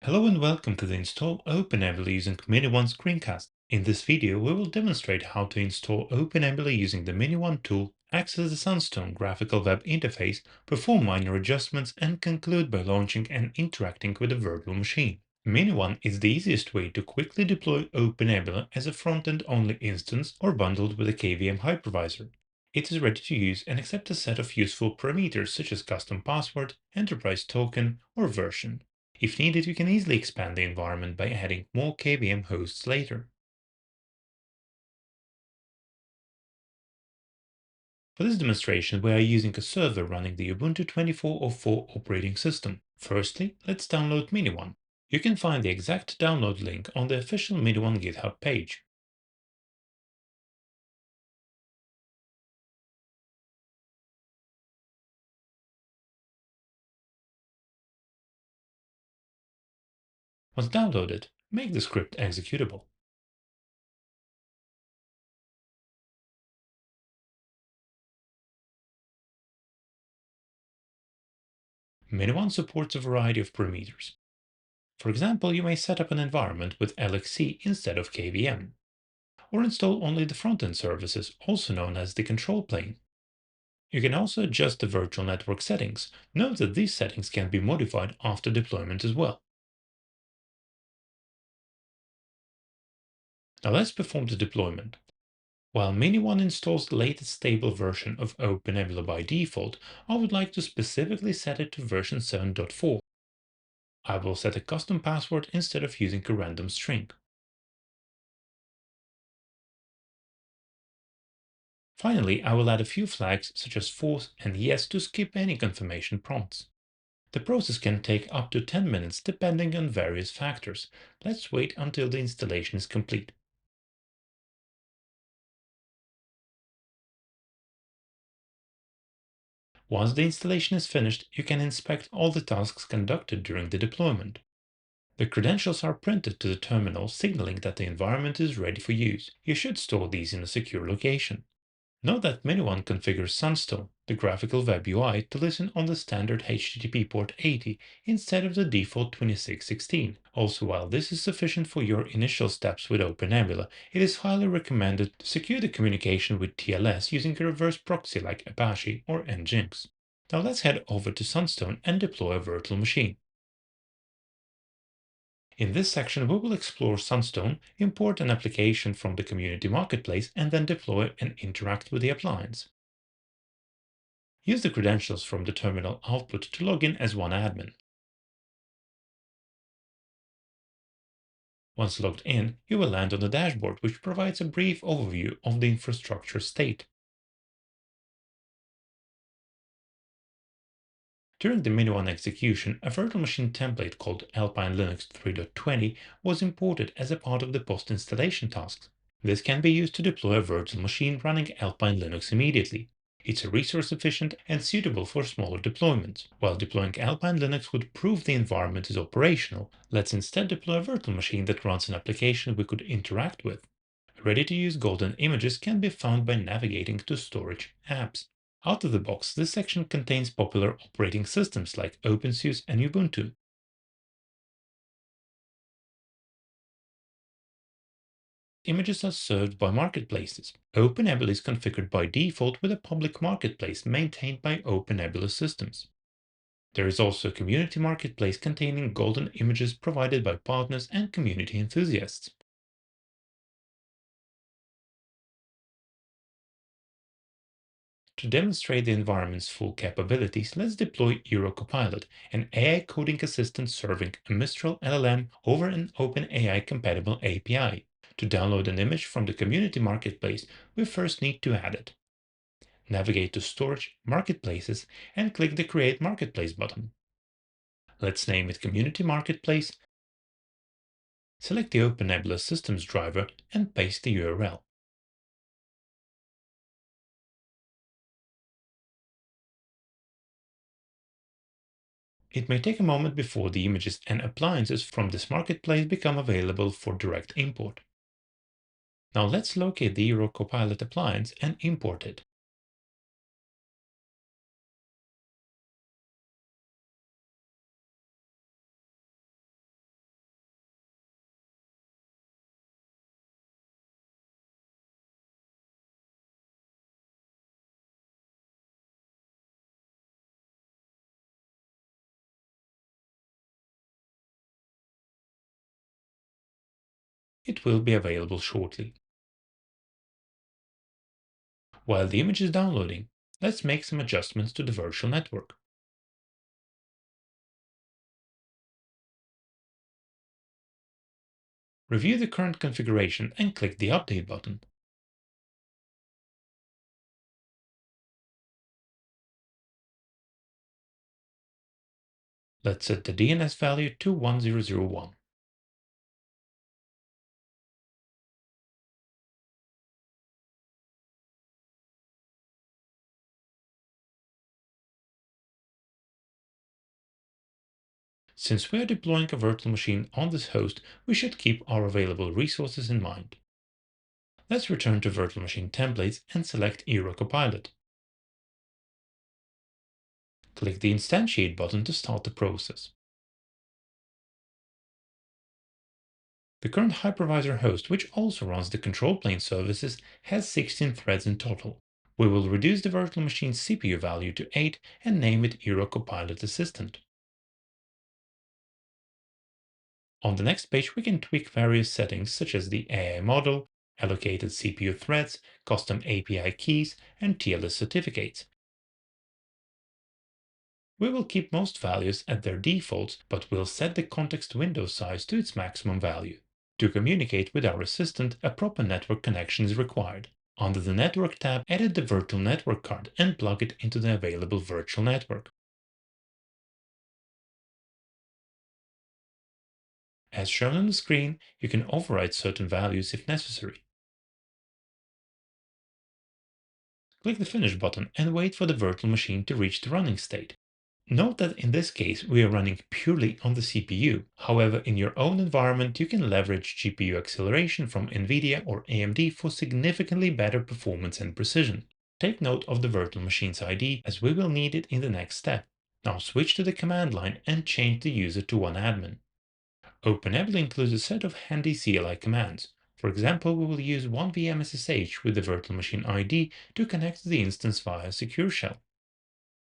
Hello and welcome to the Install OpenNebula Using miniONE screencast. In this video, we will demonstrate how to install OpenNebula using the miniONE tool, access the Sunstone graphical web interface, perform minor adjustments, and conclude by launching and interacting with a virtual machine. miniONE is the easiest way to quickly deploy OpenNebula as a front-end only instance or bundled with a KVM hypervisor. It is ready to use and accepts a set of useful parameters such as custom password, enterprise token, or version. If needed, you can easily expand the environment by adding more KVM hosts later. For this demonstration, we are using a server running the Ubuntu 24.04 operating system. Firstly, let's download miniONE. You can find the exact download link on the official miniONE GitHub page. Once downloaded, make the script executable. miniONE supports a variety of parameters. For example, you may set up an environment with LXC instead of KVM, or install only the front-end services, also known as the control plane. You can also adjust the virtual network settings. Note that these settings can be modified after deployment as well. Now let's perform the deployment. While miniONE installs the latest stable version of OpenNebula by default, I would like to specifically set it to version 7.4. I will set a custom password instead of using a random string. Finally, I will add a few flags such as false and yes to skip any confirmation prompts. The process can take up to 10 minutes depending on various factors. Let's wait until the installation is complete. Once the installation is finished, you can inspect all the tasks conducted during the deployment. The credentials are printed to the terminal, signaling that the environment is ready for use. You should store these in a secure location. Note that miniONE configures Sunstone, the graphical web UI, to listen on the standard HTTP port 80 instead of the default 2616. Also, while this is sufficient for your initial steps with OpenNebula, it is highly recommended to secure the communication with TLS using a reverse proxy like Apache or Nginx. Now let's head over to Sunstone and deploy a virtual machine. In this section, we will explore Sunstone, import an application from the community marketplace, and then deploy and interact with the appliance. Use the credentials from the terminal output to log in as one admin. Once logged in, you will land on the dashboard, which provides a brief overview of the infrastructure state. During the miniONE execution, a virtual machine template called Alpine Linux 3.20 was imported as a part of the post-installation tasks. This can be used to deploy a virtual machine running Alpine Linux immediately. It's resource efficient and suitable for smaller deployments. While deploying Alpine Linux would prove the environment is operational, let's instead deploy a virtual machine that runs an application we could interact with. Ready-to-use golden images can be found by navigating to Storage Apps. Out of the box, this section contains popular operating systems like OpenSUSE and Ubuntu. Images are served by marketplaces. OpenNebula is configured by default with a public marketplace maintained by OpenNebula Systems. There is also a community marketplace containing golden images provided by partners and community enthusiasts. To demonstrate the environment's full capabilities, let's deploy EuroCopilot, an AI coding assistant serving a Mistral LLM over an OpenAI compatible API. To download an image from the community marketplace, we first need to add it. Navigate to Storage, Marketplaces, and click the Create Marketplace button. Let's name it Community Marketplace. Select the OpenNebula Systems driver and paste the URL. It may take a moment before the images and appliances from this marketplace become available for direct import. Now let's locate the EuroCopilot appliance and import it. It will be available shortly. While the image is downloading, let's make some adjustments to the virtual network. Review the current configuration and click the Update button. Let's set the DNS value to 1001. Since we are deploying a virtual machine on this host, we should keep our available resources in mind. Let's return to Virtual Machine Templates and select EuroCopilot. Click the Instantiate button to start the process. The current hypervisor host, which also runs the control plane services, has 16 threads in total. We will reduce the virtual machine's CPU value to 8 and name it EuroCopilot Assistant. On the next page, we can tweak various settings such as the AI model, allocated CPU threads, custom API keys, and TLS certificates. We will keep most values at their defaults, but we'll set the context window size to its maximum value. To communicate with our assistant, a proper network connection is required. Under the Network tab, edit the virtual network card and plug it into the available virtual network. As shown on the screen, you can override certain values if necessary. Click the Finish button and wait for the virtual machine to reach the running state. Note that in this case, we are running purely on the CPU. However, in your own environment, you can leverage GPU acceleration from NVIDIA or AMD for significantly better performance and precision. Take note of the virtual machine's ID as we will need it in the next step. Now switch to the command line and change the user to OneAdmin. OpenNebula includes a set of handy CLI commands. For example, we will use one VMSSH with the virtual machine ID to connect to the instance via Secure Shell.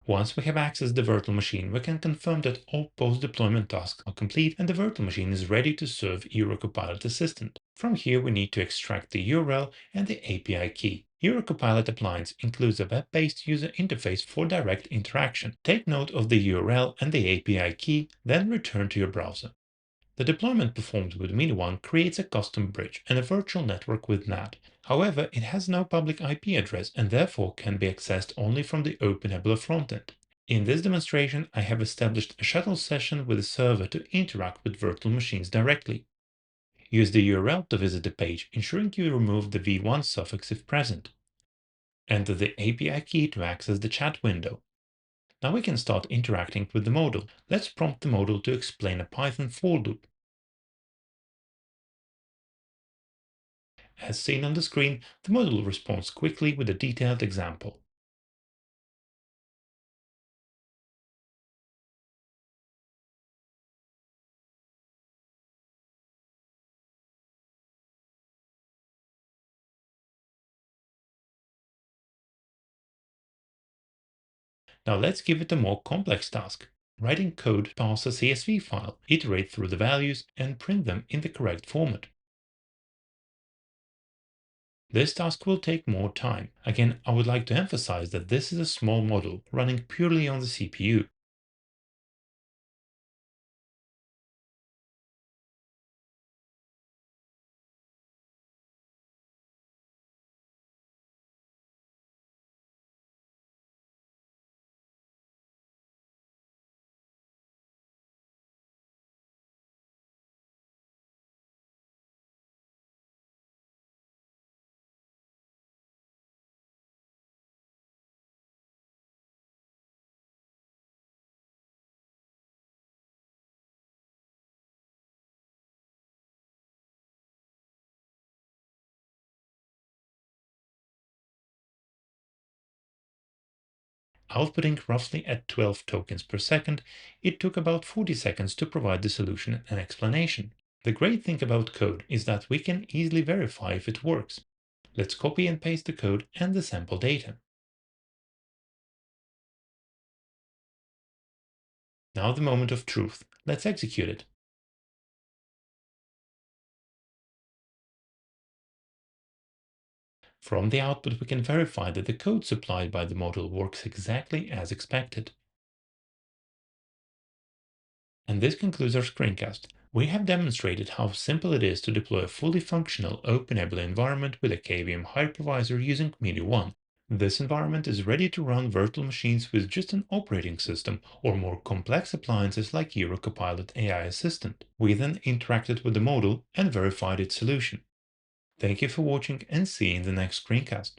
Once we have accessed the virtual machine, we can confirm that all post-deployment tasks are complete and the virtual machine is ready to serve EuroCopilot Assistant. From here, we need to extract the URL and the API key. EuroCopilot Appliance includes a web-based user interface for direct interaction. Take note of the URL and the API key, then return to your browser. The deployment performed with miniONE creates a custom bridge and a virtual network with NAT. However, it has no public IP address and therefore can be accessed only from the OpenNebula frontend. In this demonstration, I have established a shuttle session with a server to interact with virtual machines directly. Use the URL to visit the page, ensuring you remove the v1 suffix if present. Enter the API key to access the chat window. Now we can start interacting with the model. Let's prompt the model to explain a Python for loop. As seen on the screen, the model responds quickly with a detailed example. Now let's give it a more complex task. Writing code to parse a CSV file, iterate through the values, and print them in the correct format. This task will take more time. Again, I would like to emphasize that this is a small model running purely on the CPU. Outputting roughly at 12 tokens per second, it took about 40 seconds to provide the solution and explanation. The great thing about code is that we can easily verify if it works. Let's copy and paste the code and the sample data. Now the moment of truth. Let's execute it. From the output, we can verify that the code supplied by the model works exactly as expected. And this concludes our screencast. We have demonstrated how simple it is to deploy a fully functional OpenNebula environment with a KVM hypervisor using miniONE. This environment is ready to run virtual machines with just an operating system or more complex appliances like EuroCopilot AI Assistant. We then interacted with the model and verified its solution. Thank you for watching and see you in the next screencast.